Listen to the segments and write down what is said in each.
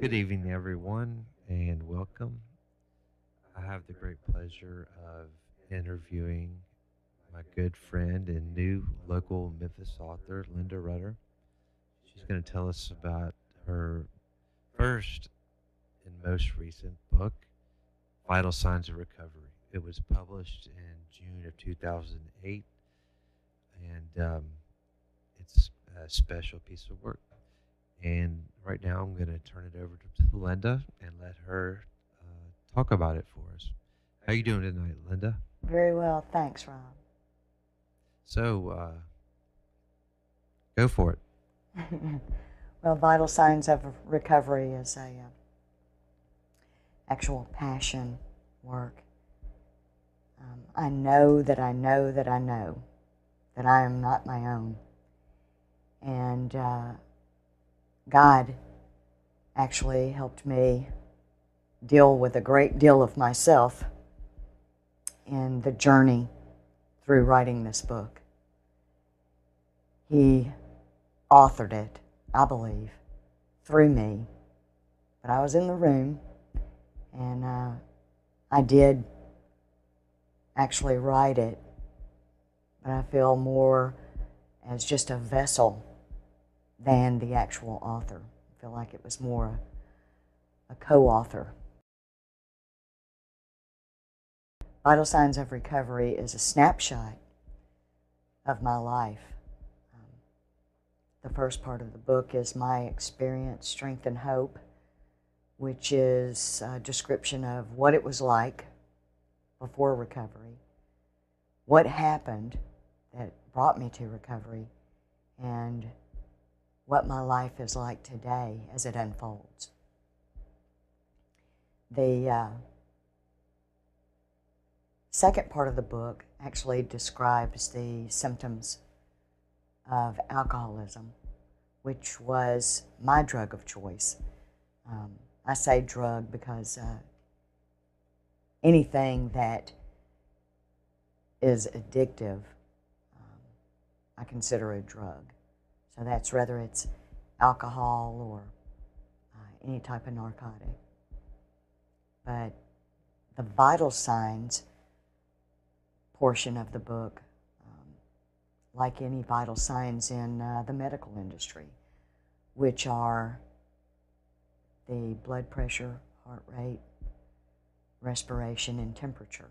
Good evening, everyone, and welcome. I have the great pleasure of interviewing my good friend and new local Memphis author, Linda Rudder. She's going to tell us about her first and most recent book, Vital Signs of Recovery. It was published in June of 2008, and it's a special piece of work. And right now, I'm going to turn it over to Linda and let her talk about it for us. How you doing tonight, Linda? Very well, thanks, Rob. So, go for it. Well, Vital Signs of Recovery is a actual passion work. I know that I know that I know that I am not my own. And God actually helped me deal with a great deal of myself in the journey through writing this book. He authored it, I believe, through me. But I was in the room, and I did actually write it, but I feel more as just a vessel than the actual author. I feel like it was more a co-author. Vital Signs of Recovery is a snapshot of my life. The first part of the book is my experience, strength, and hope, which is a description of what it was like before recovery, what happened that brought me to recovery, and what my life is like today as it unfolds. The second part of the book actually describes the symptoms of alcoholism, which was my drug of choice. I say drug because anything that is addictive, I consider a drug. So that's whether it's alcohol or any type of narcotic. But the vital signs portion of the book, like any vital signs in the medical industry, which are the blood pressure, heart rate, respiration, and temperature.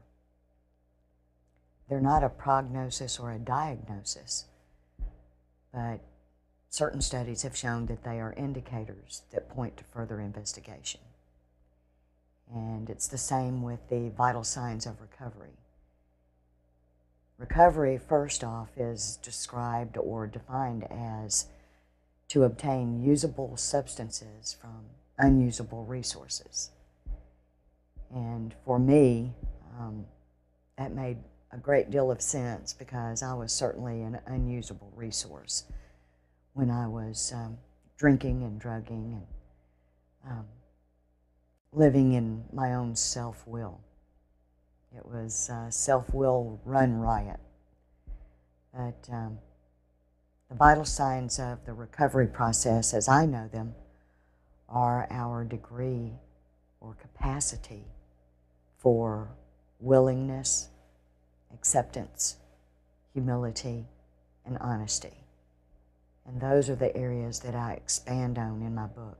They're not a prognosis or a diagnosis, but certain studies have shown that they are indicators that point to further investigation. And it's the same with the vital signs of recovery. Recovery, first off, is described or defined as to obtain usable substances from unusable resources. And for me, that made a great deal of sense because I was certainly an unusable resource when I was drinking and drugging and living in my own self-will. It was self-will run riot. But the vital signs of the recovery process, as I know them, are our degree or capacity for willingness, acceptance, humility, and honesty. And those are the areas that I expand on in my book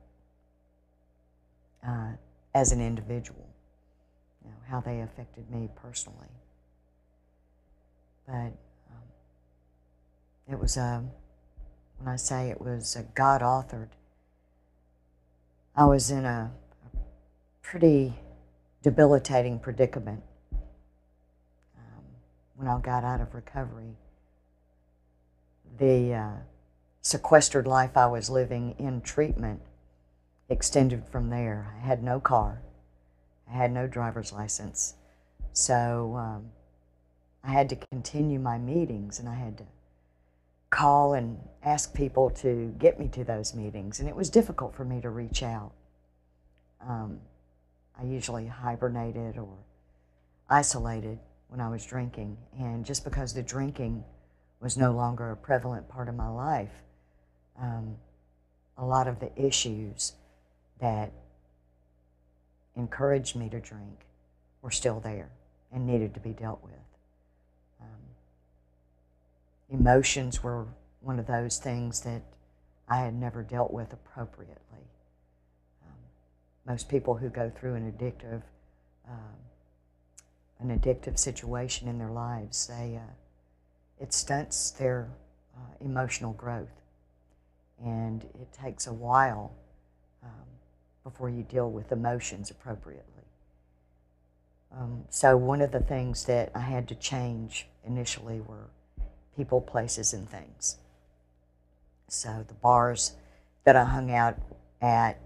as an individual, how they affected me personally. But it was when I say it was God-authored, I was in a pretty debilitating predicament when I got out of recovery. The sequestered life I was living in treatment extended from there. I had no car. I had no driver's license. So I had to continue my meetings, and I had to call and ask people to get me to those meetings. And it was difficult for me to reach out. I usually hibernated or isolated when I was drinking. And just because the drinking was no longer a prevalent part of my life, a lot of the issues that encouraged me to drink were still there and needed to be dealt with. Emotions were one of those things that I had never dealt with appropriately. Most people who go through an addictive situation in their lives, it stunts their emotional growth, and it takes a while before you deal with emotions appropriately. So one of the things that I had to change initially were people, places, and things. So the bars that I hung out at,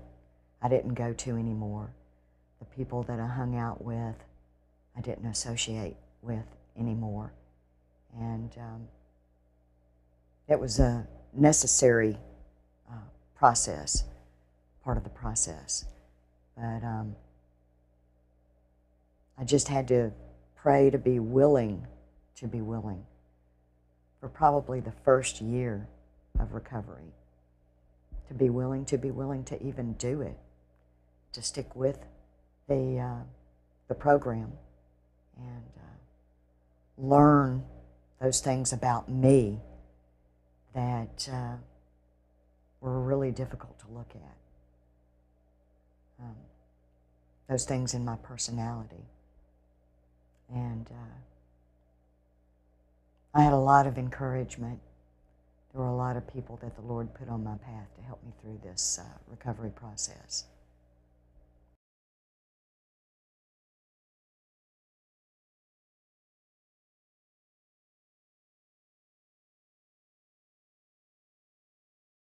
I didn't go to anymore. The people that I hung out with, I didn't associate with anymore. And it was a necessary process, part of the process. But I just had to pray to be willing for probably the first year of recovery, to be willing to even do it, to stick with the program and learn those things about me that were really difficult to look at. Those things in my personality. And I had a lot of encouragement. There were a lot of people that the Lord put on my path to help me through this recovery process.